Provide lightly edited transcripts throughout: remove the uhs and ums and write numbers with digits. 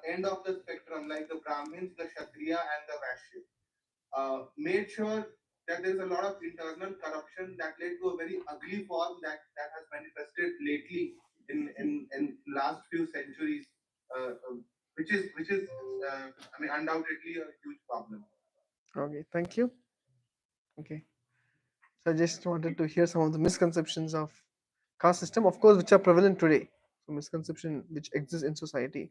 end of the spectrum, like the Brahmins, the Kshatriya, and the Vaishya, made sure that there is a lot of internal corruption that led to a very ugly form that has manifested lately in last few centuries, which is I mean undoubtedly a huge problem. Okay, thank you. Okay, so I just wanted to hear some of the misconceptions of caste system, of course, which are prevalent today. So misconception which exists in society.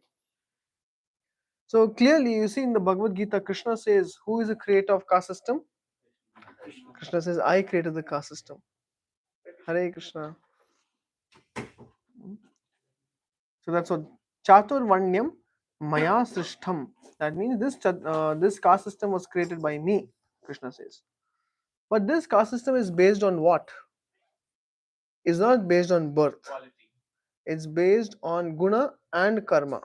So clearly, you see in the Bhagavad Gita, Krishna says, "Who is the creator of caste system?" Krishna says, "I created the caste system." Hare Krishna. So that's what Chaturvanyam Maya Srishtham. That means this caste system was created by me, Krishna says. But this caste system is based on what? It's not based on birth. It's based on guna and karma.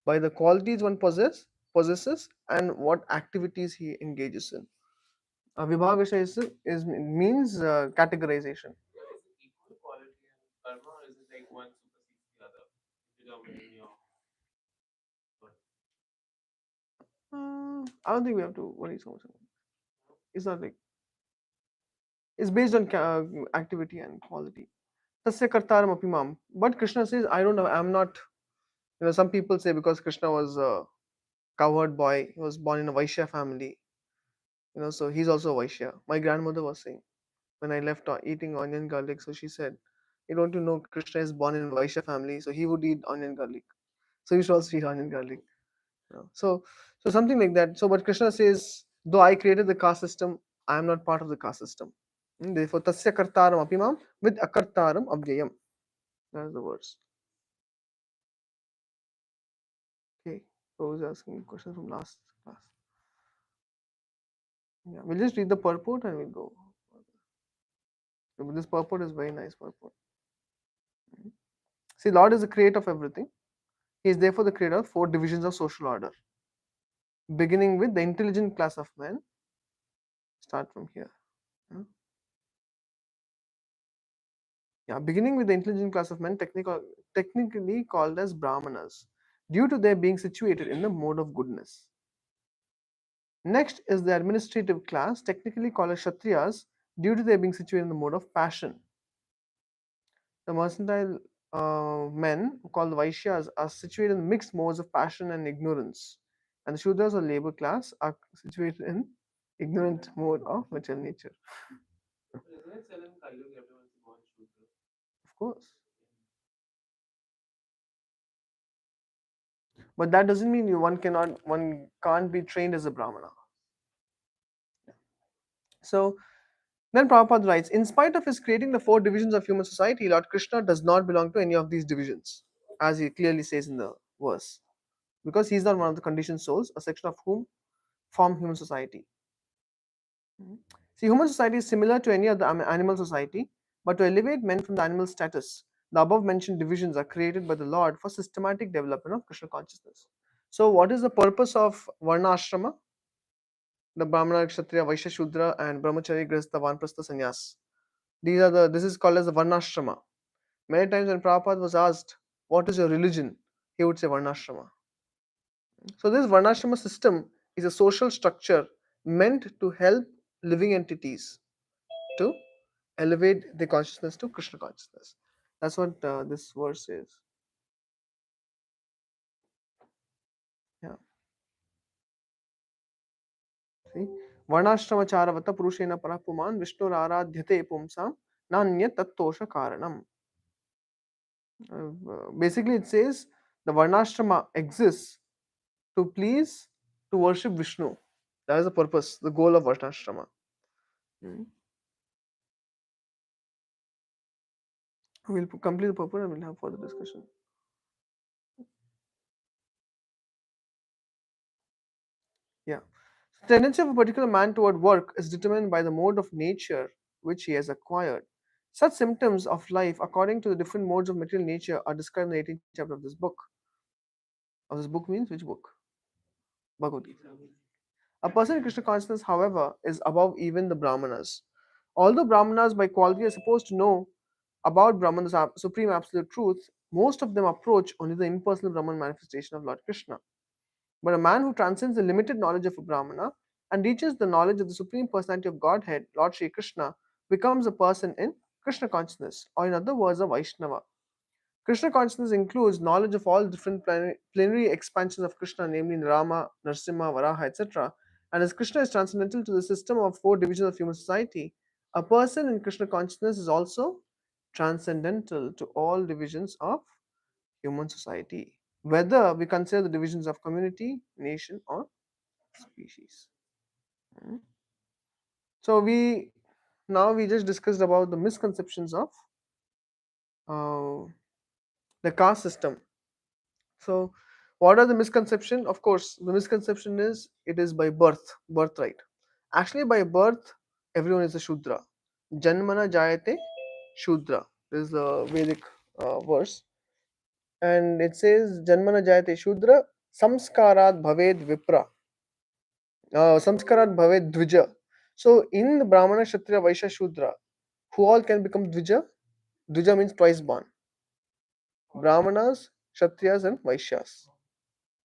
By the qualities one possesses and what activities he engages in. Vibhagasha is means categorization. I don't think we have to worry so much. It's not like it's based on activity and quality. Tasya kartaram apimam. But Krishna says, I don't know, I'm not. Some people say because Krishna was a cowherd boy, he was born in a Vaishya family. So he's also a Vaishya. My grandmother was saying when I left eating onion garlic, so she said, "You don't you know Krishna is born in a Vaishya family, so he would eat onion garlic. So you should also eat onion garlic." So something like that. So but Krishna says, though I created the caste system, I am not part of the caste system. Therefore, tasya kartaram apimam with akartaram avyayam. That's the words. Okay. So who's asking questions from last class? Yeah, we'll just read the purport and we'll go. This purport is very nice purport. See, Lord is the creator of everything. He is therefore the creator of 4 divisions of social order, beginning with the intelligent class of men. Start from here. Yeah, beginning with the intelligent class of men, technically called as Brahmanas, due to their being situated in the mode of goodness. Next is the administrative class, technically called as Kshatriyas, due to their being situated in the mode of passion. The mercantile men, called Vaishyas, are situated in mixed modes of passion and ignorance, and the Shudras or labor class are situated in ignorant mode of material nature. Of course. But that doesn't mean one can't be trained as a Brahmana. So then Prabhupada writes, in spite of his creating the 4 divisions of human society, Lord Krishna does not belong to any of these divisions, as he clearly says in the verse. Because he is not one of the conditioned souls, a section of whom form human society. See, human society is similar to any other animal society, but to elevate men from the animal status, the above mentioned divisions are created by the Lord for systematic development of Krishna consciousness. So, what is the purpose of Varna Ashrama? The Brahmana, Kshatriya, Vaishya, Shudra, and Brahmachari, Grihastha, Vanprastha, Sannyas. This is called as the Varnashrama. Many times when Prabhupada was asked, what is your religion? He would say Varnashrama. So this Varnashrama system is a social structure meant to help living entities to elevate their consciousness to Krishna consciousness. That's what this verse says. Yeah. See? Varnashramacharvata purushena parapuman Vishnu aradhyate pumsam nanya tattosha karanam. Basically, it says the Varnashrama exists to please, to worship Vishnu. That is the purpose, the goal of Varnashrama. We'll complete the purpose and we'll have further discussion. Yeah. The tendency of a particular man toward work is determined by the mode of nature which he has acquired. Such symptoms of life, according to the different modes of material nature, are described in the 18th chapter of this book. Of this book means which book? Bhagavad Gita. A person in Krishna consciousness, however, is above even the Brahmanas. Although Brahmanas by quality are supposed to know about Brahman's supreme absolute truth, Most of them approach only the impersonal Brahman manifestation of Lord Krishna. But a man who transcends the limited knowledge of a Brahmana and reaches the knowledge of the Supreme Personality of Godhead, Lord Sri Krishna, becomes a person in Krishna consciousness, or in other words, a Vaishnava. Krishna consciousness includes knowledge of all different plenary expansions of Krishna, namely Rama, Narsimha, Varaha, etc. And as Krishna is transcendental to the system of four divisions of human society, a person in Krishna consciousness is also transcendental to all divisions of human society, whether we consider the divisions of community, nation, or species. Hmm. So we just discussed about the misconceptions of uh, the caste system. So, what are the misconception? Of course, the misconception is it is by birthright. Actually, by birth, everyone is a Shudra. Janmana jayate Shudra. This is the Vedic verse, and it says Janmana jayate Shudra, samskarat bhaved vipra, samskarat bhaved dvija. So, in the Brahmana, Kshatriya, Vaishya, Shudra, who all can become dvija? Dvija means twice born. Brahmanas, Kshatriyas, and Vaishyas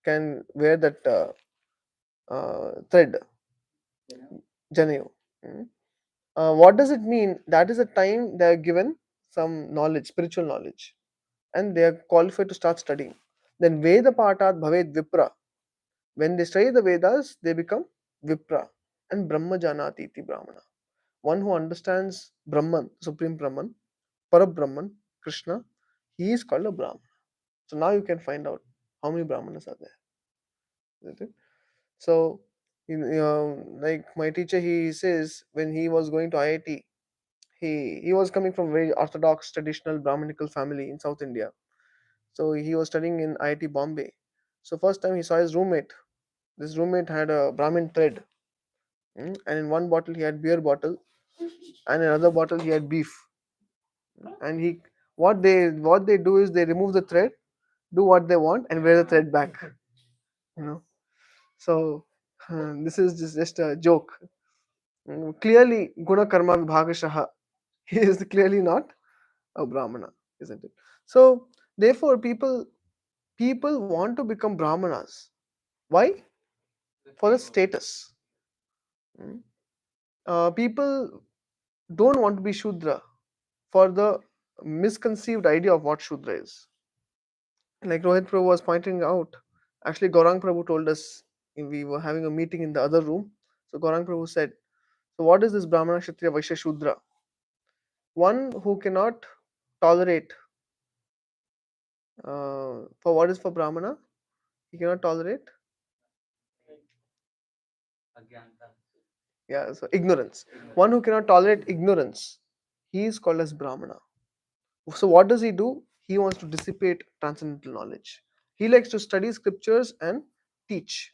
can wear that thread, Janayu. Mm. What does it mean? That is a time they are given some knowledge, spiritual knowledge, and they are qualified to start studying. Then Veda Patat Bhaved Vipra. When they study the Vedas, they become Vipra and Brahma Janati iti Brahmana. One who understands Brahman, Supreme Brahman, Parabrahman, Krishna, he is called a Brahman. So now you can find out how many Brahmanas are there. Isn't it? So, like my teacher, he says when he was going to IIT, he was coming from very orthodox, traditional Brahminical family in South India. So he was studying in IIT Bombay. So first time he saw his roommate. This roommate had a Brahmin thread, and in one bottle he had beer bottle, and in another bottle he had beef. And he what they do is they remove the thread, do what they want, and wear the thread back. You know. So this is just a joke. Clearly, guna karma vibhagashaha. He is clearly not a Brahmana, isn't it? So therefore, people want to become Brahmanas. Why? For the status. Mm. People don't want to be Shudra for the misconceived idea of what Shudra is. Like Rohit Prabhu was pointing out, actually Gaurang Prabhu told us, we were having a meeting in the other room. So Gaurang Prabhu said, so what is this Brahmana, Kshatriya, Vaishya, Shudra? One who cannot tolerate, for what is for Brahmana? He cannot tolerate, yeah, so ignorance. One who cannot tolerate ignorance, he is called as Brahmana. So what does he do? He wants to dissipate transcendental knowledge. He likes to study scriptures and teach.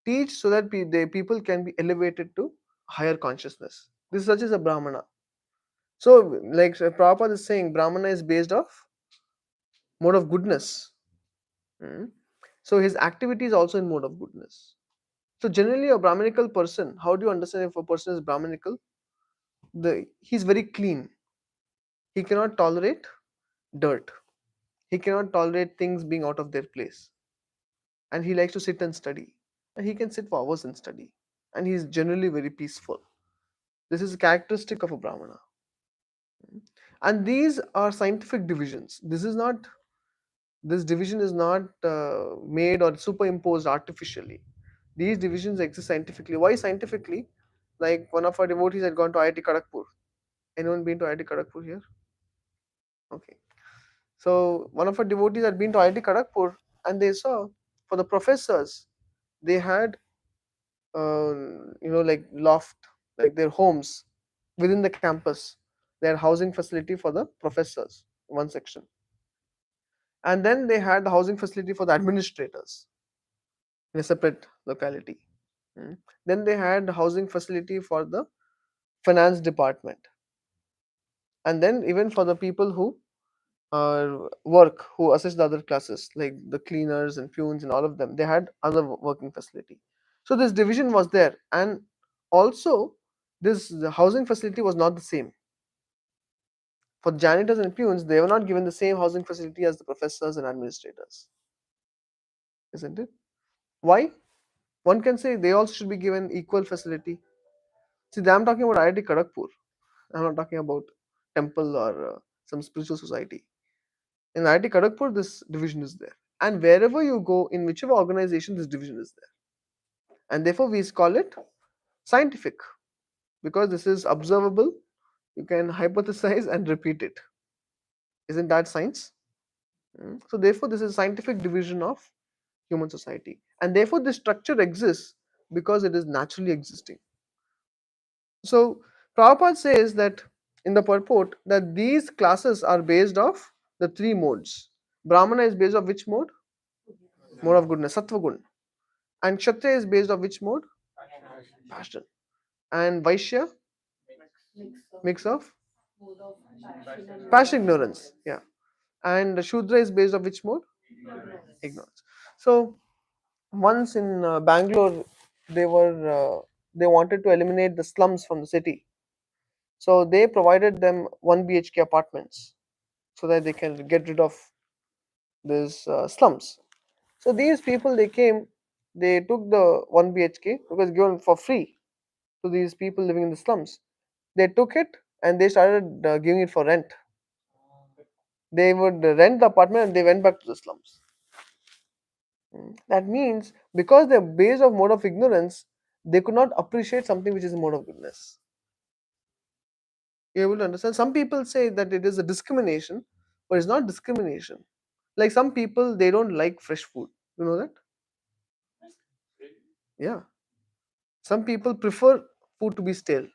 Teach so that the people can be elevated to higher consciousness. This such as a Brahmana. So, like Prabhupada is saying, Brahmana is based off mode of goodness. Mm. So his activity is also in mode of goodness. So generally, a Brahminical person, how do you understand if a person is Brahminical? He's very clean. He cannot tolerate dirt. He cannot tolerate things being out of their place. And he likes to sit and study. And he can sit for hours and study. And he's generally very peaceful. This is a characteristic of a Brahmana. And these are scientific divisions. This division is not made or superimposed artificially. These divisions exist scientifically. Why scientifically? Like one of our devotees had gone to IIT Kharagpur. Anyone been to IIT Kharagpur here? Okay. So one of our devotees had been to IIT Kharagpur, and they saw for the professors they had like loft, like their homes within the campus. They had housing facility for the professors, one section, and then they had the housing facility for the administrators in a separate locality. Mm. Then they had housing facility for the finance department, and then even for the people who work, who assist the other classes, like the cleaners and peons and all of them, they had other working facility. So this division was there, and also the housing facility was not the same For janitors and peons, they were not given the same housing facility as the professors and administrators, isn't it? Why? One can say they also should be given equal facility. See, I'm talking about IIT Kharagpur. I'm not talking about temple or some spiritual society. In IIT Kharagpur, this division is there. And wherever you go, in whichever organization, this division is there. And therefore, we call it scientific because this is observable. You can hypothesize and repeat it. Isn't that science? So, therefore, this is scientific division of human society. And therefore, this structure exists because it is naturally existing. So, Prabhupada says that in the purport that these classes are based off the three modes. Brahmana is based off which mode? Mode of goodness, Sattva Gun. And Kshatriya is based off which mode? Passion. And Vaishya? Mix of? Passion, ignorance. Yeah. And Shudra is based off which mode? Ignorance. So, once in Bangalore, they wanted to eliminate the slums from the city. So they provided them 1 BHK apartments so that they can get rid of these slums. So these people they came, they took the 1 BHK because given for free to these people living in the slums. They took it and they started giving it for rent. They would rent the apartment and they went back to the slums. That means because they're based of mode of ignorance, they could not appreciate something which is a mode of goodness. You're able to understand? Some people say that it is a discrimination, but it's not discrimination. Like some people, they don't like fresh food. You know that? Yeah. Some people prefer food to be stale.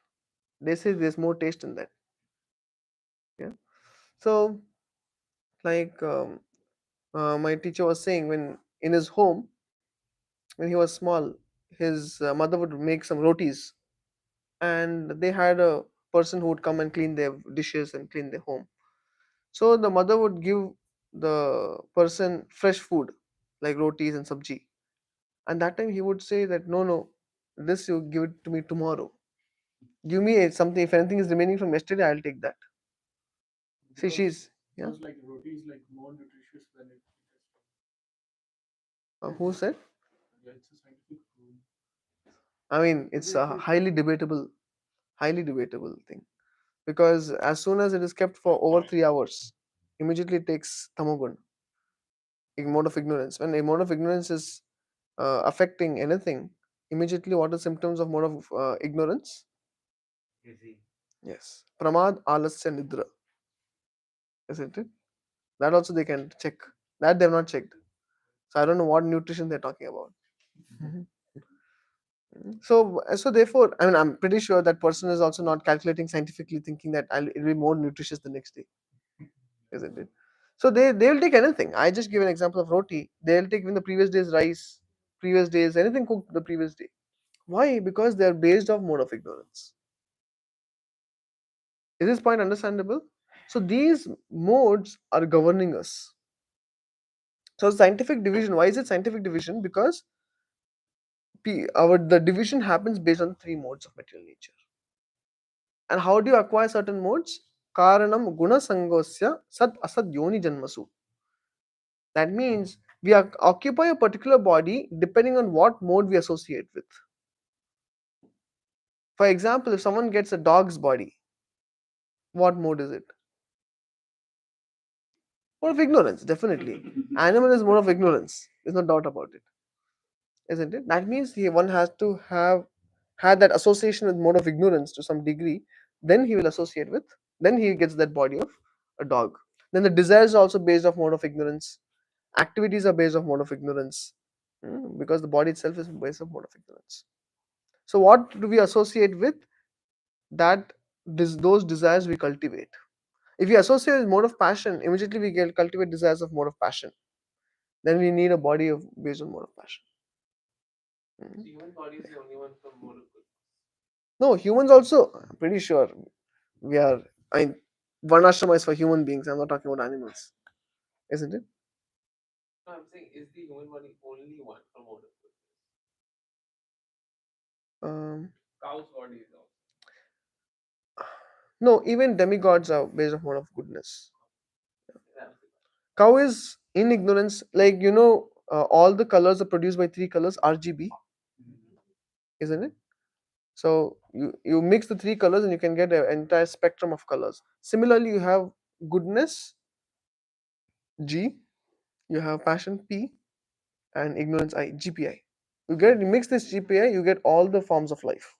They say there's more taste in that. Yeah. So, like my teacher was saying, when in his home, when he was small, his mother would make some rotis, and they had a person who would come and clean their dishes and clean their home. So the mother would give the person fresh food like rotis and sabji. And that time he would say that no, no, this you give it to me tomorrow. Give me something. If anything is remaining from yesterday, I'll take that. See, she's yeah. Because like roti is like more nutritious than it is. Who said? Yeah, it's a scientific proof. I mean, it's a highly debatable thing because as soon as it is kept for over 3 hours, immediately it takes tamogun, a mode of ignorance. When a mode of ignorance is affecting anything, immediately what are symptoms of mode of ignorance? Yes, pramad, alasya, nidra, isn't it? That also they can check. That they have not checked. So I don't know what nutrition they're talking about. So therefore, I mean, I'm pretty sure that person is also not calculating scientifically, thinking that it'll be more nutritious the next day, isn't it? So they will take anything. I just give an example of roti. They'll take even the previous day's rice, previous days anything cooked the previous day. Why? Because they are based off mode of ignorance. Is this point understandable? So these modes are governing us. So scientific division. Why is it scientific division? Because the division happens based on three modes of material nature. And how do you acquire certain modes? Karanam guna sangosya sat asad yoni janmasu. That means we occupy a particular body depending on what mode we associate with. For example, if someone gets a dog's body, what mode is it? Mode of ignorance, definitely. Animal is mode of ignorance. There's no doubt about it, isn't it? That means one has to have had that association with mode of ignorance to some degree. Then he will associate with. Then he gets that body of a dog. Then the desires are also based off mode of ignorance. Activities are based off mode of ignorance, because the body itself is based off mode of ignorance. So what do we associate with? That those desires we cultivate. If we associate with mode of passion, immediately we get cultivate desires of mode of passion. Then we need a body of based on mode of passion. So human body is the only one from mode of good. No, humans also. I'm pretty sure we are. I mean, Varnashrama is for human beings. I'm not talking about animals, isn't it? No, I'm saying is the human body only one from mode of goodness? Um, Cow's body is also. No, even demigods are based on mode of goodness. Yeah. Cow is in ignorance, like all the colors are produced by three colors, RGB, isn't it? So you mix the three colors and you can get an entire spectrum of colors. Similarly, you have goodness G, you have passion P, and ignorance I, GPI. You mix this GPI, you get all the forms of life.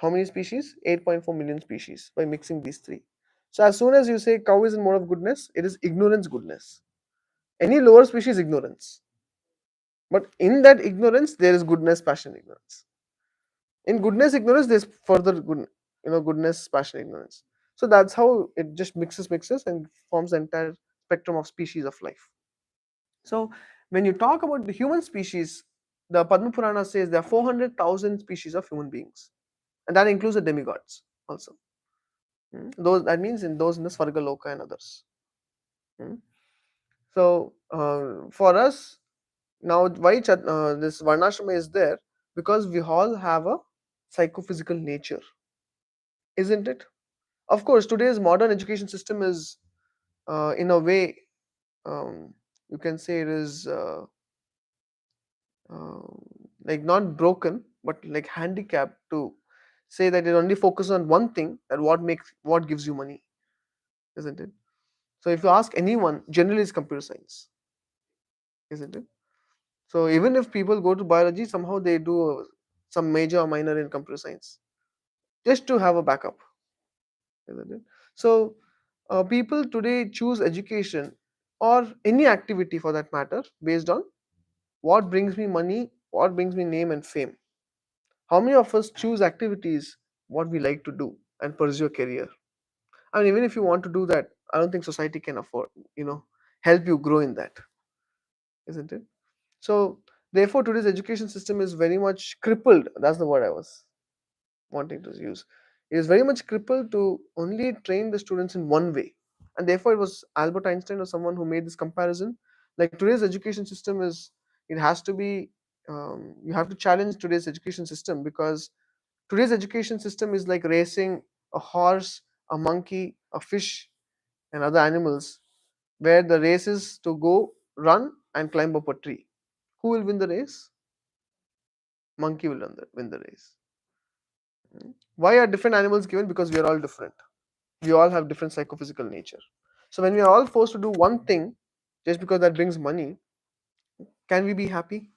How many species? 8.4 million species by mixing these three. So as soon as you say cow is in mode of goodness, it is ignorance goodness. Any lower species ignorance. But in that ignorance, there is goodness, passion, ignorance. In goodness, ignorance, there's further goodness, passion, ignorance. So that's how it just mixes, and forms the entire spectrum of species of life. So when you talk about the human species, the Padma Purana says there are 400,000 species of human beings, and that includes the demigods also. Those that means in those in the Svarga Loka and others. So for us now, why this Varnashrama is there? Because we all have a psychophysical nature, isn't it? Of course, today's modern education system is, in a way, you can say it is uh, like not broken, but like handicapped to say that it only focuses on one thing, that what gives you money, isn't it? So if you ask anyone, generally it's computer science, isn't it? So even if people go to biology, somehow they do some major or minor in computer science just to have a backup, isn't it? So people today choose education or any activity for that matter based on what brings me money, what brings me name and fame. How many of us choose activities what we like to do and pursue a career? I mean, even if you want to do that, I don't think society can afford, help you grow in that, isn't it? So therefore, today's education system is very much crippled. That's the word I was wanting to use. It is very much crippled to only train the students in one way, and therefore it was Albert Einstein or someone who made this comparison. Like today's education system is, it has to be. You have to challenge today's education system, because today's education system is like racing a horse, a monkey, a fish, and other animals, where the race is to go, run, and climb up a tree. Who will win the race? Monkey will win the race. Why are different animals given? Because we are all different. We all have different psychophysical nature. So when we are all forced to do one thing just because that brings money, can we be happy?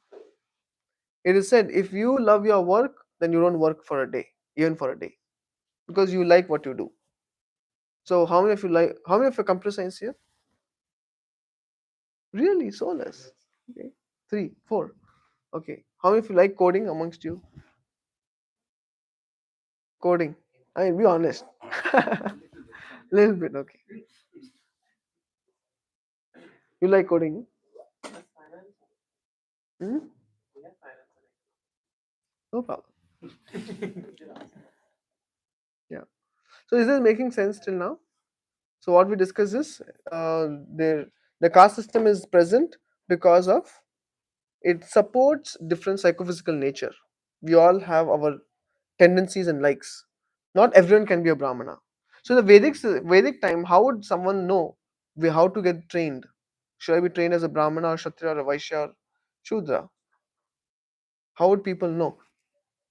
It is said, if you love your work, then you don't work for a day, even for a day, because you like what you do. So how many of you computer science here? Really? So less. Okay. 3, 4. Okay. How many of you like coding amongst you? Coding. I mean, be honest. Little bit, okay. You like coding? That's finance. Hmm? We have finance No problem. and Yeah. So is this making sense till now? So what we discuss is, the caste system is present because of it supports different psychophysical nature. We all have our tendencies and likes. Not everyone can be a Brahmana. So the Vedic time, how would someone know how to get trained? Should I be trained as a Brahmana or Kshatriya or a Vaishya or Shudra? How would people know?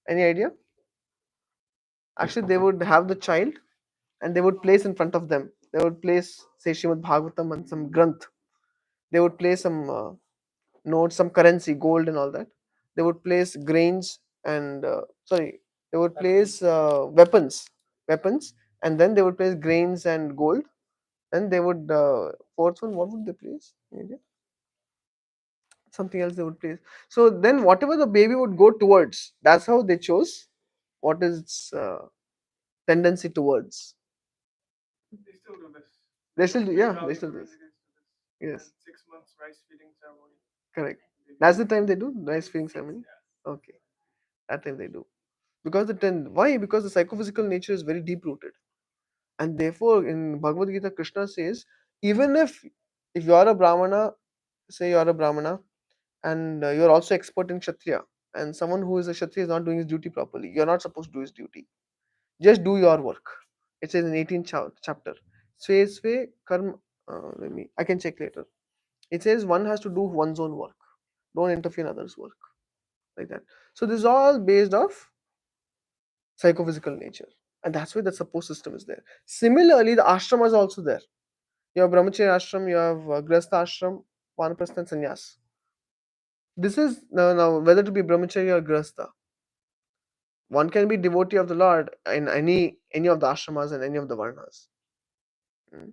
Any idea? Actually, they would have the child and they would place in front of them. They would place, say, Shrimad Bhagavatam and some Granth. They would place some notes, some currency, gold, and all that. They would place grains and they would place weapons, and then they would place grains and gold. And they would fourth one, what would they place? Maybe something else they would place. So then, whatever the baby would go towards, that's how they chose what is its tendency towards. They still do this. They still do, Big yeah, they Valley still do this. Communities do this. Yes, And 6 months rice feeding ceremony. correct. They do That's the it. time they do rice feeding ceremony. Yeah. Okay, that time they do, because why? Because the psychophysical nature is very deep rooted, and therefore in Bhagavad Gita, Krishna says, even if you are a Brahmana, say you are a Brahmana, and you're also expert in Kshatriya, and someone who is a Kshatriya is not doing his duty properly, you're not supposed to do his duty. Just do your work. It says in 18th chapter. Sve sve karma. I can check later. It says one has to do one's own work. Don't interfere in others' work. Like that. So this is all based off psychophysical nature. And that's why the support system is there. Similarly, the ashrama is also there. You have brahmacharya ashram, you have grahastha ashram, vanaprastha and sannyas. This is now whether to be brahmacharya or grahastha. One can be devotee of the Lord in any of the ashramas and any of the varnas. Mm.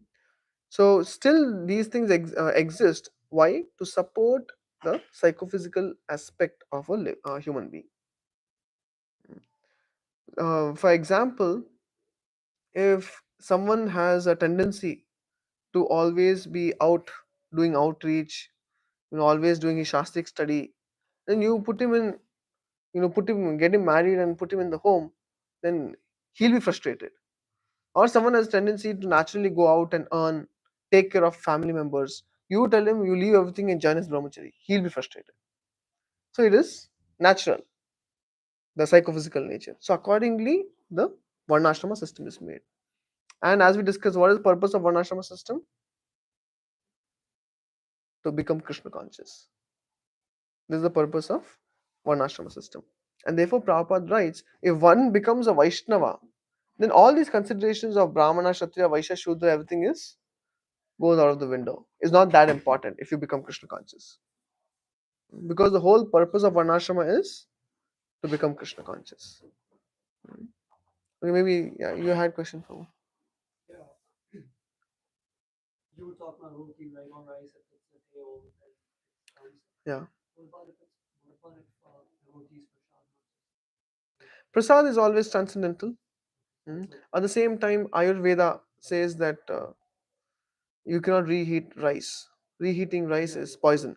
So still these things exist. Why? To support the psychophysical aspect of a human being. For example, if someone has a tendency to always be out doing outreach, always doing his shastric study, then you put him in, get him married and put him in the home, then he'll be frustrated. Or someone has tendency to naturally go out and earn, take care of family members. You tell him you leave everything and join his brahmachari, he'll be frustrated. So it is natural, the psychophysical nature. So accordingly, the varnashrama system is made. And as we discussed, what is the purpose of varnashrama system? To become Krishna conscious. This is the purpose of varnashrama system. And therefore, Prabhupada writes, if one becomes a Vaishnava, then all these considerations of Brahmana, Kshatriya, Vaishya, Shudra, everything goes out of the window. It's not that important if you become Krishna conscious. Because the whole purpose of varnashrama is to become Krishna conscious. Okay, maybe you had question for me. Yeah. You were talking about roti, right? On rice, if it's a tail, Yeah. What about if roti is Prasad is always transcendental. At the same time, Ayurveda says that you cannot reheat rice. Reheating rice is poison.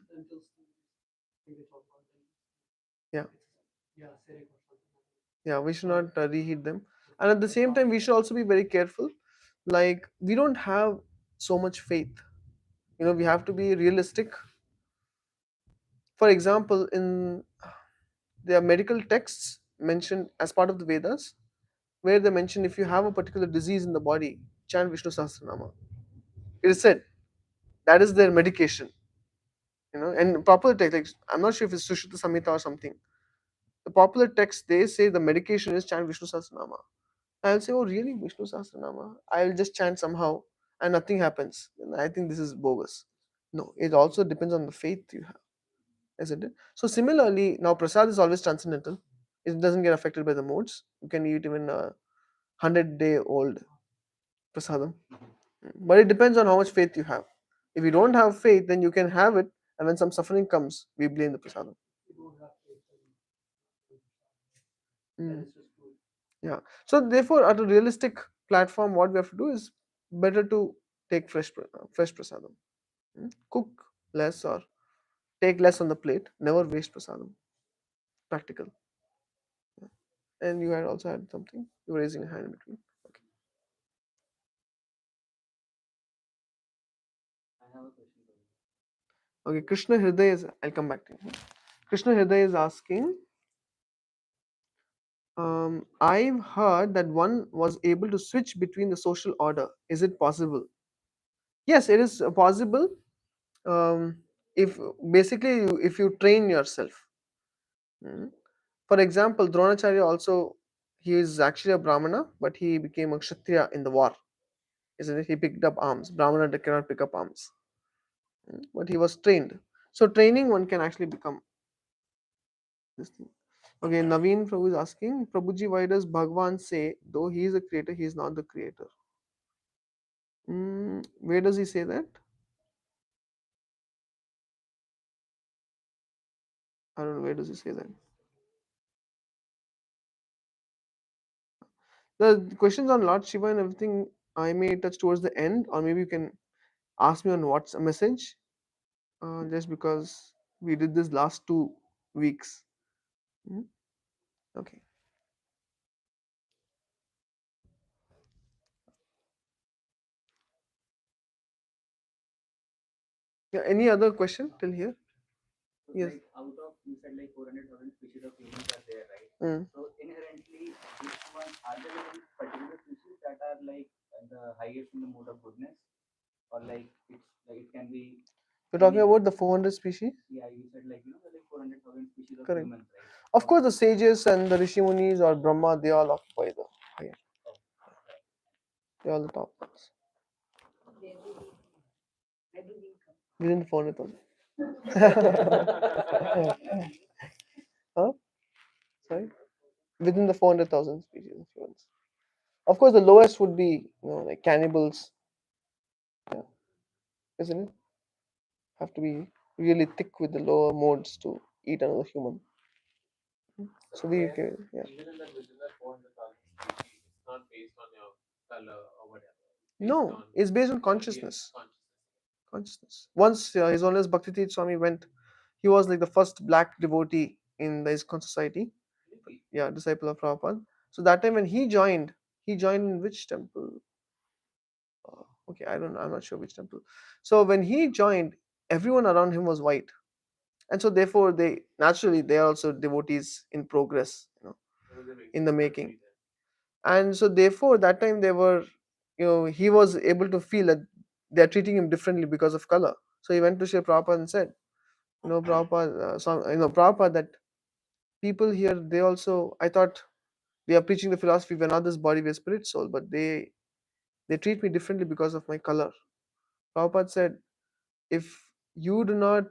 Yeah. Yeah, we should not reheat them. And at the same time, we should also be very careful. Like, we don't have so much faith. We have to be realistic. For example, in there are medical texts mentioned as part of the Vedas, where they mention if you have a particular disease in the body, chant Vishnu Sahasranama. It is said that is their medication. And popular text, like, I'm not sure if it's Sushruta Samhita or something. The popular text, they say the medication is chant Vishnu Sahasranama. I'll say, oh really, Vishnu Sahasranama? I'll just chant somehow and nothing happens. And I think this is bogus. No, it also depends on the faith you have, isn't it? So similarly, now prasad is always transcendental. It doesn't get affected by the modes. You can eat even a 100-day-old prasadam. But it depends on how much faith you have. If you don't have faith, then you can have it, and when some suffering comes, we blame the prasadam. Yeah. So therefore, at a realistic platform, what we have to do is better to take fresh prasadam. Cook less or take less on the plate. Never waste prasadam. Practical. And you had also had something. You were raising a hand in between. Okay. I have a question for you. Okay. Krishna Hriday is. I'll come back to you. Krishna Hriday is asking. I've heard that one was able to switch between the social order. Is it possible? Yes, it is possible. If basically if you train yourself. For example, Dronacharya also, he is actually a Brahmana, but he became a Kshatriya in the war. Isn't it? He picked up arms. Brahmana cannot pick up arms. But he was trained. So training one can actually become this thing. Okay, Naveen Prabhu is asking, Prabhuji, why does Bhagwan say, though he is a creator, he is not the creator? Where does he say that? I don't know, where does he say that? The questions on Lord Shiva and everything I may touch towards the end, or maybe you can ask me on WhatsApp message, just because we did this last 2 weeks. Okay. Yeah, any other question till here? Yes. Like out of, you said like 400,000 species of humans are there, right? So inherently, which one are there any particular species that are like the highest in the mode of goodness, or like it can be. We're talking about the 400 species. Yeah, you said like like 400,000 species of Correct. humans, right? Of course, the sages and the Rishi Munis or Brahma, they all occupy the higher. They all the top ones. Where do we come? Within the 400,000. Huh? Sorry? Within the 400,000 species of humans. Of course, the lowest would be, like cannibals. Yeah. Isn't it? Have to be really thick with the lower modes to eat another human. So we, then yeah. even in within that 400,000 species, it's not based on your color or whatever. No, it's based on consciousness. Consciousness. Once His Holiness Bhakti Tirth Swami went, he was like the first black devotee in the ISKCON society. Really? Yeah, disciple of Prabhupada. So that time when he joined in which temple? Okay, I don't know. I'm not sure which temple. So when he joined, everyone around him was white, and so therefore they are also devotees in progress, in the making. And so therefore that time they were, he was able to feel that they are treating him differently because of color. So he went to Sri Prabhupada and said, Prabhupada, Prabhupada, that people here, they also, I thought we are preaching the philosophy, we're not this body, we're spirit soul, but they treat me differently because of my color. Prabhupada said, if you do not,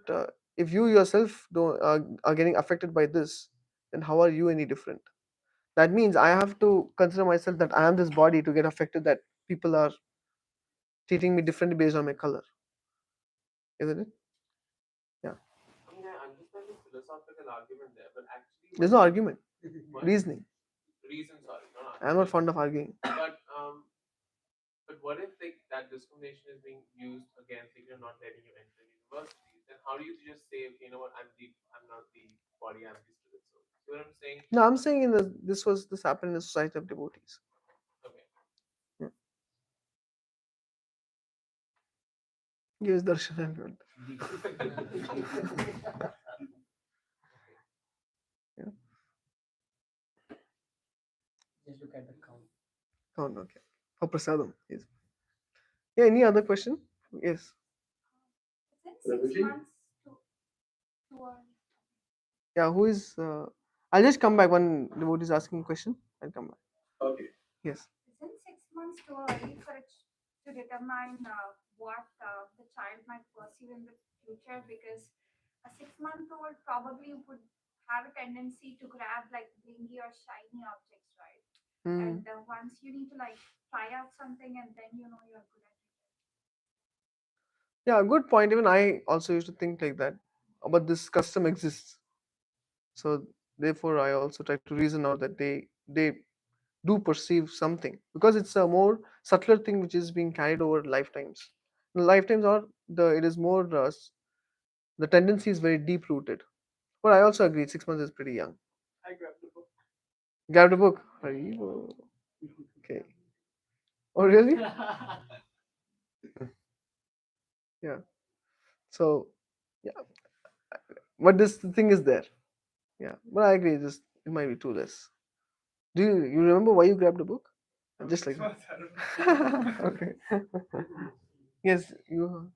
if you yourself don't, are getting affected by this, then how are you any different? That means I have to consider myself that I am this body to get affected, that people are treating me differently based on my color. Isn't it? Yeah. I mean, I understand the philosophical argument there, but actually, There's no argument. what? Reasoning. Reason, sorry, not I'm not argument. fond of arguing. But what if like that discrimination is being used against like you're not letting you enter universities? Then how do you just say, okay, you know what, I'm not the body, I'm the spirit soul? See what I'm saying? No, I'm saying this happened in the society of devotees. Okay. Yeah. Gives darshan and good. Yeah. Just look at the count. Oh, no, okay. For prasadam. Yes. Yeah. Any other question? Yes. Within 6 months to Yeah. Who is? I'll just come back when devotee is asking a question. I'll come back. Okay. Yes. Within 6 months too early for it to determine what the child might pursue in the future, because a 6-month-old probably would have a tendency to grab like blingy or shiny objects, right? Hmm. And once you need to like try out something and then you know you're good at it. Yeah. Good point. Even I also used to think like that, but this custom exists. So therefore, I also try to reason out that they do perceive something, because it's a more subtler thing which is being carried over lifetimes. Lifetimes are it is more the tendency is very deep rooted. But I also agree 6 months is pretty young. I grabbed the book. Grabbed a book. Haribo. Okay. Oh really? Yeah. So yeah, but this thing is there. Yeah, but I agree. Just it might be too less. Do you remember why you grabbed a book? Just like that. I don't know. Okay. Yes, you.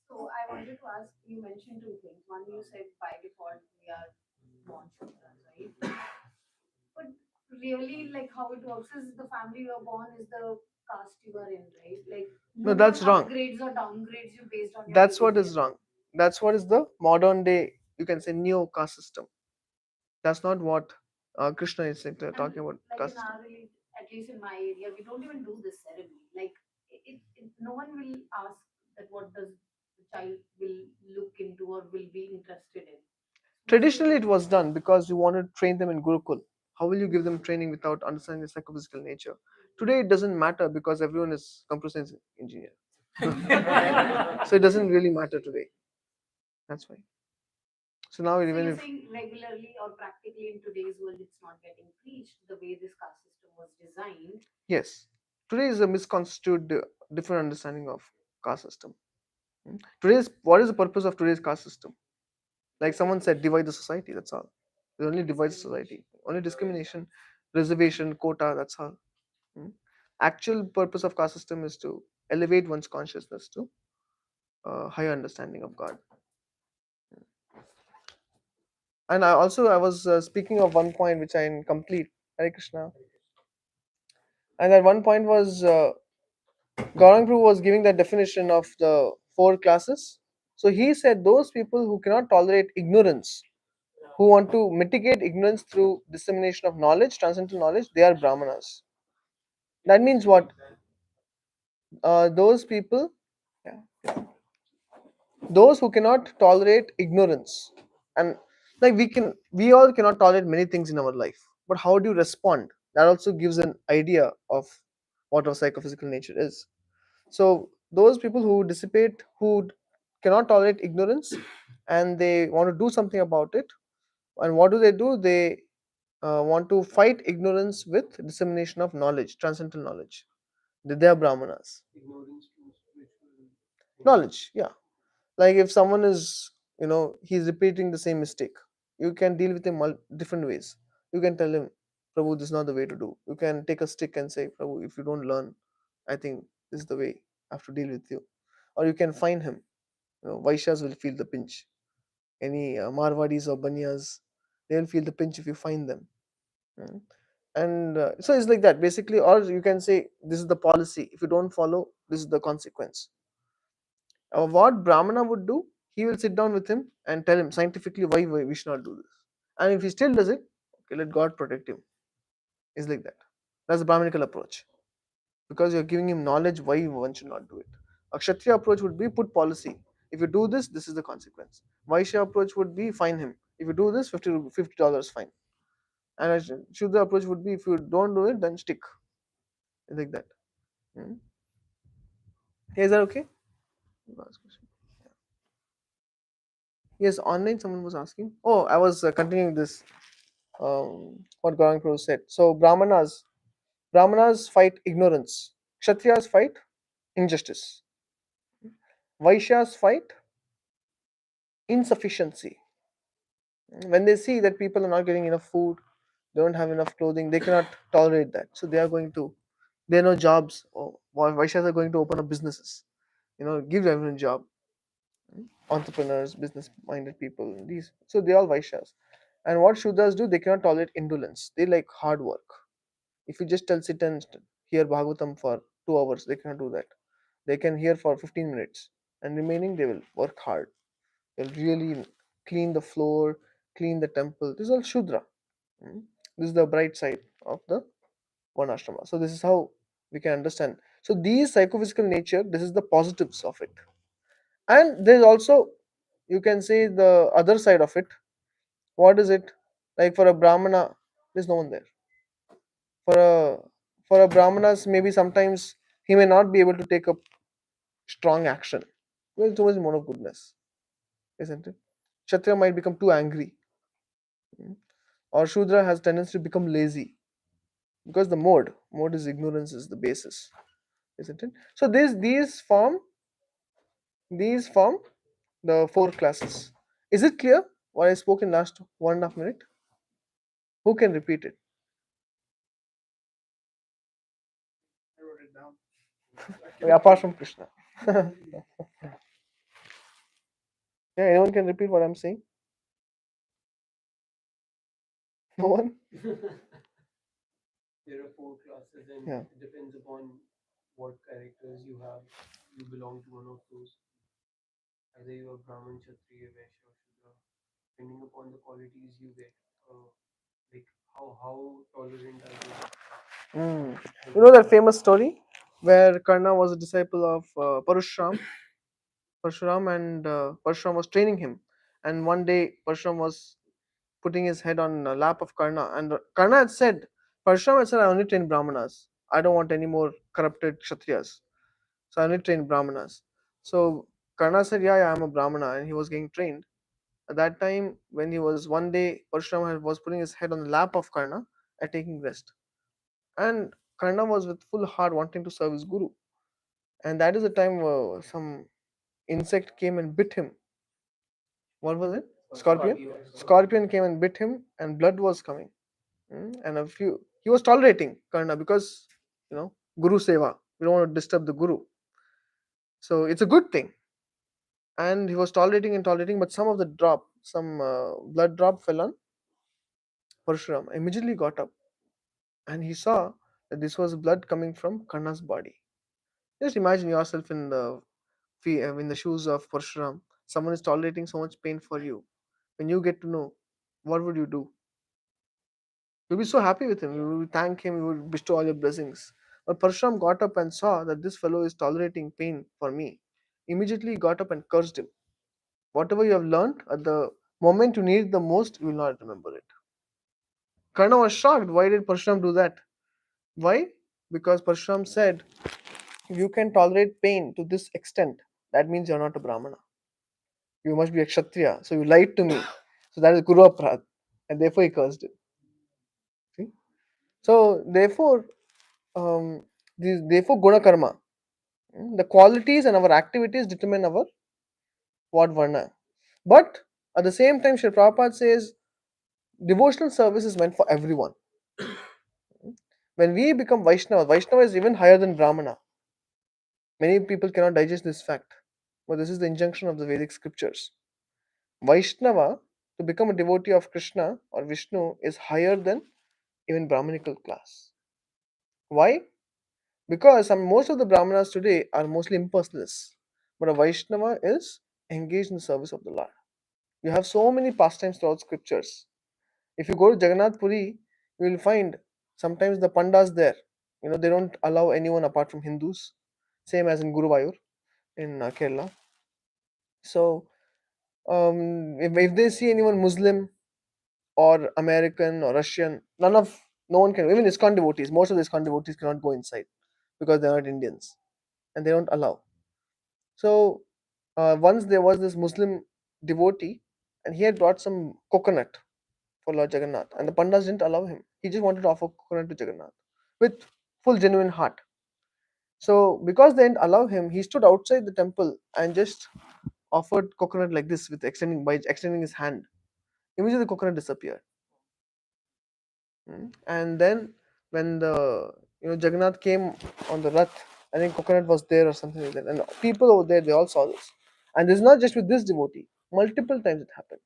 So I wanted to ask, you mentioned two things. One, you said by default we are born Shudras, right? But really, like how it works is the family you are born is the caste you are in, right? Like No, that's one wrong. upgrades or downgrades you based on your That's what is behavior. wrong. That's what is the modern day, you can say, neo caste system. That's not what Krishna is talking about. Like Caste in system. our at least in my area, we don't even do this ceremony. Like no one will ask that what does the child will look into or will be interested in. Traditionally, it was done because you wanted to train them in Gurukul. How will you give them training without understanding the psychophysical nature? Today, it doesn't matter because everyone is computer science engineer. So it doesn't really matter today. That's why. So now So even you're if saying regularly or practically in today's world, it's not getting preached the way this caste system was designed. yes, today is a misconstrued, different understanding of caste system. Today's what is the purpose of today's caste system? Like someone said, divide the society. That's all. It only divides society. Only discrimination, reservation, quota. That's all. Hmm. Actual purpose of caste system is to elevate one's consciousness to a higher understanding of God. And I was speaking of one point which I didn't complete. Hare Krishna. And that one point was Gaurang Prabhu was giving the definition of the four classes. So he said those people who cannot tolerate ignorance, who want to mitigate ignorance through dissemination of knowledge, transcendental knowledge, they are Brahmanas. That means what? Those people, yeah, those who cannot tolerate ignorance, and like we all cannot tolerate many things in our life. But how do you respond? That also gives an idea of what our psychophysical nature is. So those people who dissipate, who cannot tolerate ignorance, and they want to do something about it, and what do? They want to fight ignorance with dissemination of knowledge, transcendental knowledge. They are Brahmanas. Ignorance to spiritual Knowledge, yeah. Like if someone is, he's repeating the same mistake, you can deal with him different ways. You can tell him, Prabhu, this is not the way to do. You can take a stick and say, Prabhu, if you don't learn, I think this is the way I have to deal with you. Or you can find him. Vaishyas will feel the pinch. Any Marwadis or Banyas, they will feel the pinch if you find them. Mm. And so it's like that basically. Or you can say, this is the policy. If you don't follow, this is the consequence. What Brahmana would do, he will sit down with him and tell him scientifically why we should not do this. And if he still does it, okay, let God protect him. It's like that. That's the Brahminical approach. Because you're giving him knowledge why one should not do it. A Kshatriya approach would be put policy. If you do this, this is the consequence. Vaishya approach would be fine him. If you do this, $50 fine. And a Shudra approach would be if you don't do it, then stick. It's like that. Is that okay? Last question. Yes, online someone was asking. Oh, I was continuing this. What Gaurang Prabhu said. So Brahmanas fight ignorance. Kshatriyas fight injustice. Vaishyas fight insufficiency. When they see that people are not getting enough food, they don't have enough clothing, they cannot tolerate that. So they are no jobs. Or Vaishyas are going to open up businesses. Give everyone a job. Entrepreneurs, business-minded people. So they are all Vaishyas. And what Shudras do, they cannot tolerate indolence. They like hard work. If you just sit and hear Bhagavatam for 2 hours, they cannot do that. They can hear for 15 minutes, and remaining they will work hard. They'll really clean the floor, clean the temple. This is all Shudra. This is the bright side of the one ashrama. So this is how we can understand. So these psychophysical nature, this is the positives of it. And there's also, you can say, the other side of it. What is it? Like for a Brahmana, there's no one there. For a Brahmanas, maybe sometimes he may not be able to take a strong action. There's too much amount of goodness, isn't it? Kshatriya might become too angry. Or Shudra has tendency to become lazy. Because the mode is ignorance is the basis, isn't it? So these form the four classes. Is it clear what I spoke in last 1.5 minute? Who can repeat it? I wrote it down. Okay, apart from Krishna. Yeah, anyone can repeat what I'm saying? No one? There are four classes, and Yeah. it depends upon what characters you have. You belong to one of those. Either you are Brahmin, Kshatriya, Vaishya, or Shudra. Depending upon the qualities you get, like how tolerant are you? You know that famous story where Karna was a disciple of Parshuram, and Parshuram was training him. And one day Parshuram was putting his head on the lap of Karna, and Karna had said, Parshuram had said, I only train Brahmanas. I don't want any more corrupted Kshatriyas. So I only train Brahmanas. So Karna said, yeah, I'm a Brahmana, and he was getting trained. At that time, when he was one day, Parshuram was putting his head on the lap of Karna and taking rest. And Karna was with full heart wanting to serve his guru. And that is the time some insect came and bit him. What was it? Scorpion? Scorpion came and bit him, and blood was coming. And he was tolerating Karna because, Guru Seva. We don't want to disturb the Guru. So it's a good thing. And he was tolerating, but some blood drop fell on Parshuram. Immediately got up and he saw that this was blood coming from Karna's body. Just imagine yourself in the shoes of Parshuram. Someone is tolerating so much pain for you. When you get to know, what would you do? You'll be so happy with him. You will thank him. You will bestow all your blessings. But Parshuram got up and saw that this fellow is tolerating pain for me. Immediately he got up and cursed him. Whatever you have learned, at the moment you need it the most, you will not remember it. Karna was shocked. Why did Parshuram do that? Why? Because Parshuram said, if you can tolerate pain to this extent, that means you're not a Brahmana. You must be a Kshatriya. So you lied to me. So that is Guru Aprad. And therefore he cursed him. See? So therefore, therefore Guna Karma, the qualities and our activities determine our what Varna. But at the same time, Sri Prabhupada says devotional service is meant for everyone. When we become Vaishnava, Vaishnava is even higher than Brahmana. Many people cannot digest this fact, but this is the injunction of the Vedic scriptures. Vaishnava, to become a devotee of Krishna or Vishnu, is higher than even Brahmanical class. Why? Because most of the Brahmanas today are mostly impersonalists, but a Vaishnava is engaged in the service of the Lord. You have so many pastimes throughout scriptures. If you go to Jagannath Puri, you will find sometimes the pandas there. They don't allow anyone apart from Hindus. Same as in Guruvayur in Kerala. So if they see anyone Muslim or American or Russian, no one can. Even ISKCON devotees, most of the ISKCON devotees cannot go inside because they are not Indians and they don't allow. So once there was this Muslim devotee and he had brought some coconut for Lord Jagannath, and the Pandas didn't allow him. He just wanted to offer coconut to Jagannath with full genuine heart. So because they didn't allow him, he stood outside the temple and just offered coconut like this with extending his hand. Immediately the coconut disappeared. And then when the Jagannath came on the Rath, I think coconut was there or something like that. And people over there, they all saw this. And this is not just with this devotee. Multiple times it happened.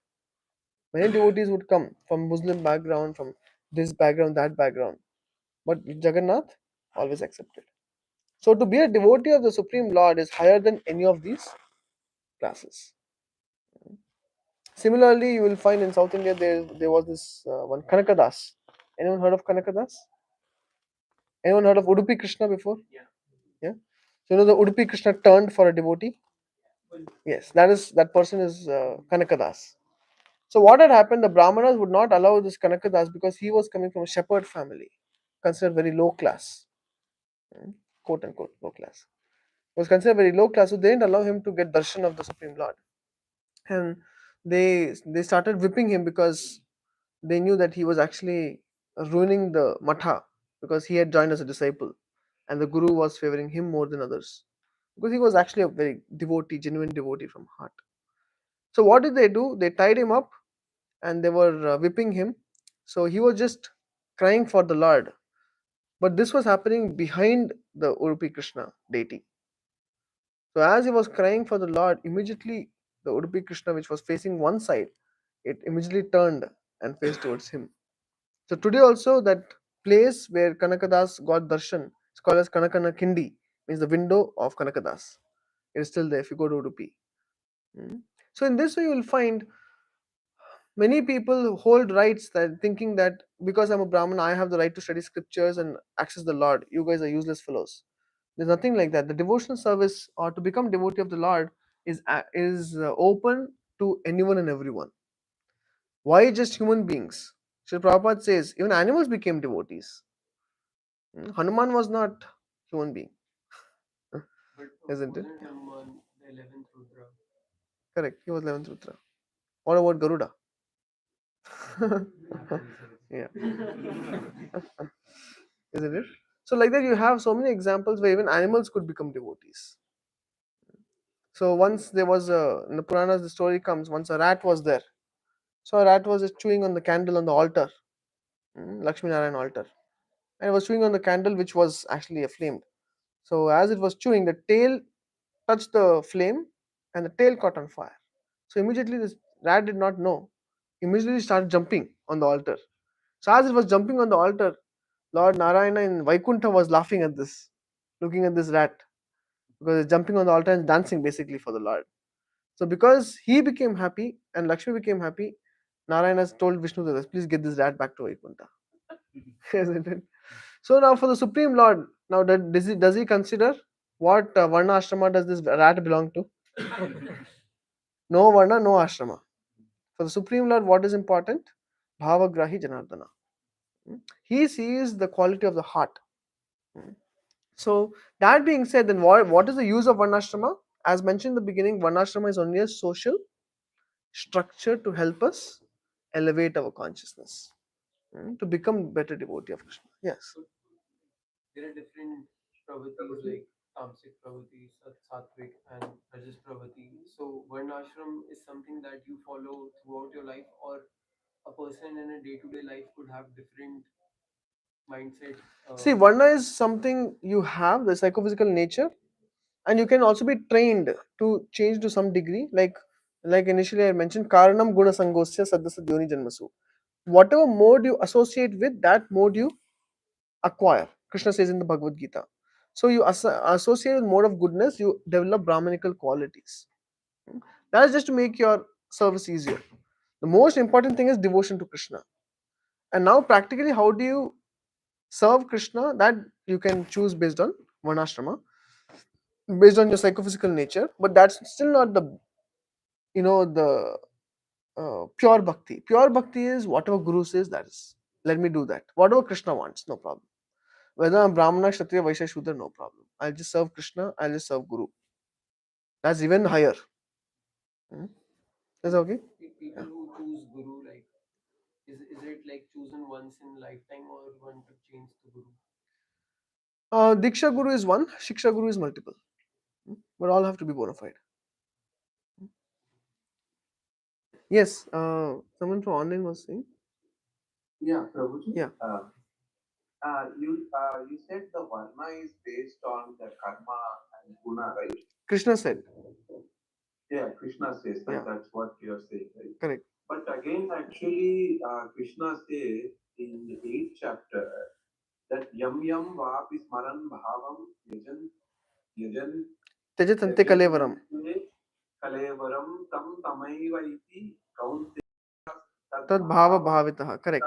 Many devotees would come from Muslim background, from this background, that background. But Jagannath always accepted. So to be a devotee of the Supreme Lord is higher than any of these classes. Similarly, you will find in South India there was this one Kanakadas. Anyone heard of Kanakadas? Anyone heard of Udupi Krishna before? Yeah. So the Udupi Krishna turned for a devotee. Yes, that person is Kanakadas. So what had happened? The Brahmanas would not allow this Kanakadas because he was coming from a shepherd family, considered very low class, quote unquote low class. Was considered very low class, so they didn't allow him to get darshan of the Supreme Lord, and they started whipping him because they knew that he was actually ruining the matha because he had joined as a disciple, and the Guru was favoring him more than others because he was actually a very genuine devotee from heart. So what did they do? They tied him up and they were whipping him. So he was just crying for the Lord. But this was happening behind the Udupi Krishna deity. So as he was crying for the Lord, immediately the Udupi Krishna, which was facing one side, it immediately turned and faced towards him. So today also that place where Kanakadas got darshan is called as Kanakana Kindi, means the window of Kanakadas. It is still there if you go to Udupi. So in this way you will find many people hold rights that thinking that because I'm a Brahmin, I have the right to study scriptures and access the Lord. You guys are useless fellows. There's nothing like that. The devotional service or to become devotee of the Lord is open to anyone and everyone. Why just human beings? Sri Prabhupada says even animals became devotees. Hanuman was not human being, But isn't it? wasn't Hanuman the 11th Rudra? Correct. He was 11th Rudra. What about Garuda? Yeah. Isn't it? So like that you have so many examples where even animals could become devotees. So once there was in the Puranas the story comes once a rat was there. So a rat was just chewing on the candle on the altar, Lakshmi Narayan altar. and it was chewing on the candle, which was actually flamed. So as it was chewing, the tail touched the flame, and the tail caught on fire. So immediately this rat did not know. Immediately started jumping on the altar. So as it was jumping on the altar, Lord Narayana in Vaikuntha was laughing at this, looking at this rat, because it's jumping on the altar and dancing basically for the Lord. So because he became happy and Lakshmi became happy, Narayana told Vishnu that please get this rat back to Vaikuntha. Isn't it? So now for the Supreme Lord, now does he consider what Varna Ashrama does this rat belong to? No Varna, no Ashrama. For the Supreme Lord, what is important? Bhavagrahi Janardana. He sees the quality of the heart. So that being said, then what is the use of Varnashrama? As mentioned in the beginning, Varnashrama is only a social structure to help us elevate our consciousness, to become better devotee of Krishna. Yes. There are different pravatis like tamasic pravati, sattvic, and rajas pravati. So varnashram is something that you follow throughout your life, or a person in a day-to-day life could have different mindset. See, Varna is something you have, the psychophysical nature, and you can also be trained to change to some degree. Like initially I mentioned, Karanam Guna Sangosya Sadhasa Dyoni Janmasu. Whatever mode you associate with, that mode you acquire. Krishna says in the Bhagavad Gita. So you associate with mode of goodness, you develop Brahmanical qualities. That is just to make your service easier. The most important thing is devotion to Krishna. And now practically, how do you serve Krishna? That you can choose based on Varnashrama, based on your psychophysical nature. But that's still not the the pure bhakti. Pure bhakti is whatever Guru says, that is. Let me do that. Whatever Krishna wants, no problem. Whether I'm Brahmana, Kshatriya, Vaishya, Shudra, no problem. I'll just serve Krishna, I'll just serve Guru. That's even higher. That's okay? People who choose guru, like, is it like chosen once in lifetime, or one could change the guru? Diksha Guru is one, Shiksha Guru is multiple. But all have to be bona fide. Yes, someone from online was saying. Yeah, Prabhuji. Yeah. You said the Varna is based on the karma and guna, right? Krishna said. Yeah, Krishna says that. Yeah. That's what you're saying, right? Correct. But again, actually, Krishna says in the 8th chapter that yam yam vapi smaran bhavam yajan Tejatante Kalevaram. kalevaram tam tamaiva iti kaunte Tad bhava bhavitaha. Correct.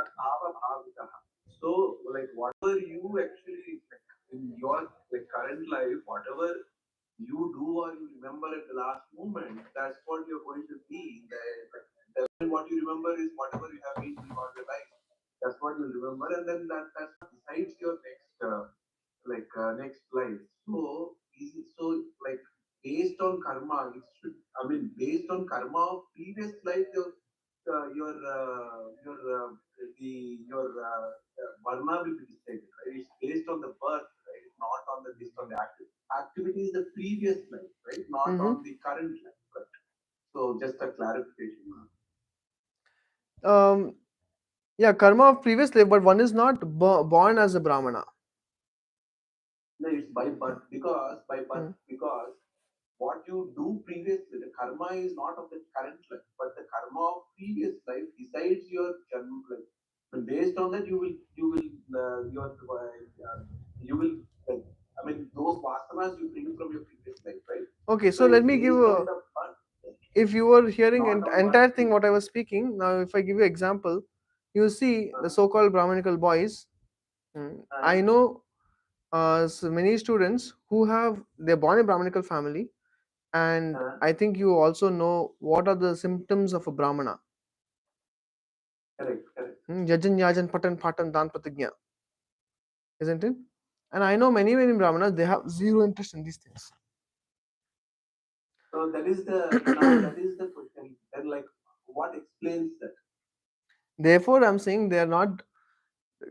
So, like, whatever you actually, like, in your current life, whatever you do or you remember at the last moment, that's what you're going to be. What you remember is whatever you have been throughout your life. That's what you remember, and then that decides your next life. So like based on karma, it should. I mean, based on karma of previous life, your varna will be decided, right? It's based on the birth, right? Not on the based on the activity. Activity is the previous life, right? Not on the current life. Right? So just a clarification. Yeah, karma of previous life, but one is not born as a Brahmana. No, it's by birth because because what you do previously, the karma is not of the current life, but the karma of previous life decides your janma life. And based on that, you will I mean, those vasanas you bring from your previous life, right? Okay, so let me give a. If you were hearing entire thing what I was speaking, now if I give you example, you see the so-called Brahmanical boys. I know so many students who they're born in Brahmanical family, and I think you also know what are the symptoms of a Brahmana. Correct. Yajan, Yajan, Patan, Patan, Dan, Pratigya. Isn't it? And I know many Brahmanas, they have zero interest in these things. So that is the question. And like, what explains that? Therefore, I'm saying they are not.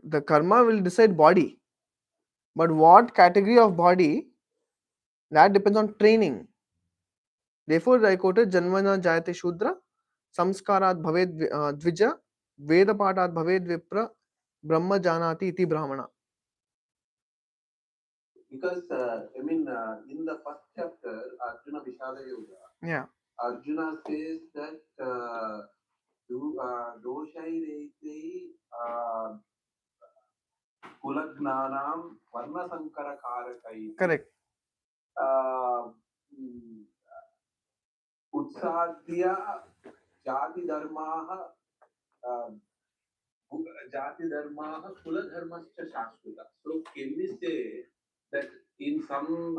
The karma will decide body, but what category of body, that depends on training. Therefore, I quoted Janmana Jayate Shudra, Samskarat Bhaved Dvija, Veda Patat Bhaved Vipra, Brahma Janati iti Brahmana. because I mean, in the first chapter, Arjuna Vishada Yoga, Yeah, Arjuna says that doshai Kulagnanam Varna Sankara Karakai correct. Utsadhya Jati Dharmaha Jati Dharmaha Kula Dharmascha Shashvata. So can we say that in some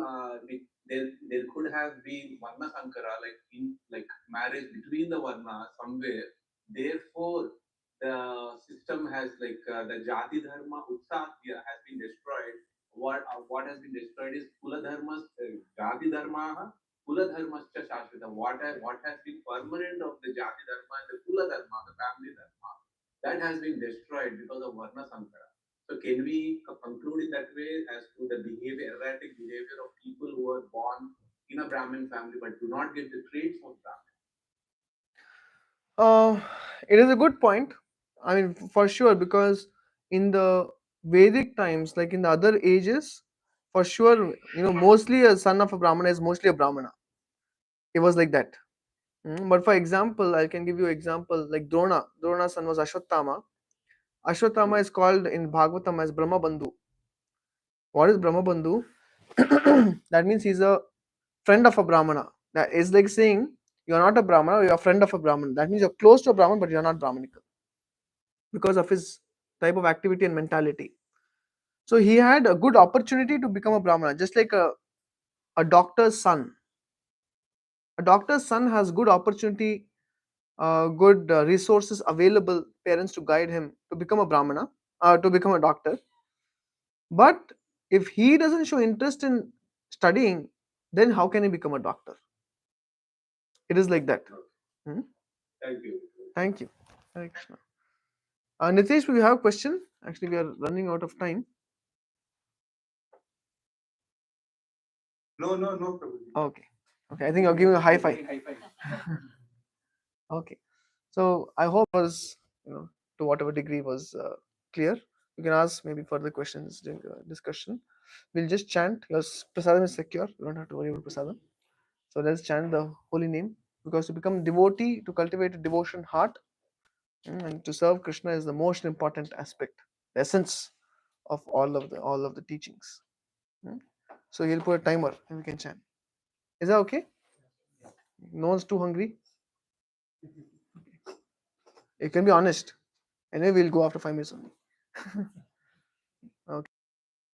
there could have been Varna Sankara like in like marriage between the Varna somewhere. Therefore, the system has like the Jati Dharma Utsadhya has been destroyed. What has been destroyed is Kula Dharmas Jati Dharma Kula Dharmascha Shashvata. What has been permanent of the Jati Dharma and the Kula Dharma, the family Dharma, that has been destroyed because of Varna Sankara. So can we conclude in that way as to the behavior, erratic behavior of people who are born in a Brahmin family but do not get the traits of Brahmin? It is a good point. I mean, for sure, because in the Vedic times, like in the other ages, for sure, mostly a son of a Brahmana is mostly a Brahmana. It was like that. But for example, I can give you example like Drona. Drona's son was Ashwatthama. Ashwatthama is called in Bhagavatam as Brahma Bandhu. What is Brahma Bandhu? That means he's a friend of a Brahmana. That is like saying you are not a Brahmana, you are a friend of a Brahman. That means you're close to a Brahman, but you're not Brahmanical because of his type of activity and mentality. So he had a good opportunity to become a Brahmana, just like a doctor's son. A doctor's son has good opportunity, good resources available, parents to guide him to become a Brahmana, to become a doctor. But if he doesn't show interest in studying, then how can he become a doctor? It is like that. Thank you. Thank you. Hare Krishna. Nitesh, do you have a question? Actually, we are running out of time. No, Prabhuji. Okay. Okay, I think you're giving a high five. Okay. So I hope was, to whatever degree was clear. You can ask maybe further questions during the discussion. We'll just chant. Your prasadam is secure. You don't have to worry about prasadam. So let's chant the holy name, because to become devotee, to cultivate a devotion heart, and to serve Krishna is the most important aspect, the essence of all of the teachings. So he'll put a timer and we can chant. Is that okay? No one's too hungry. You can be honest. Anyway, we'll go after 5 minutes only.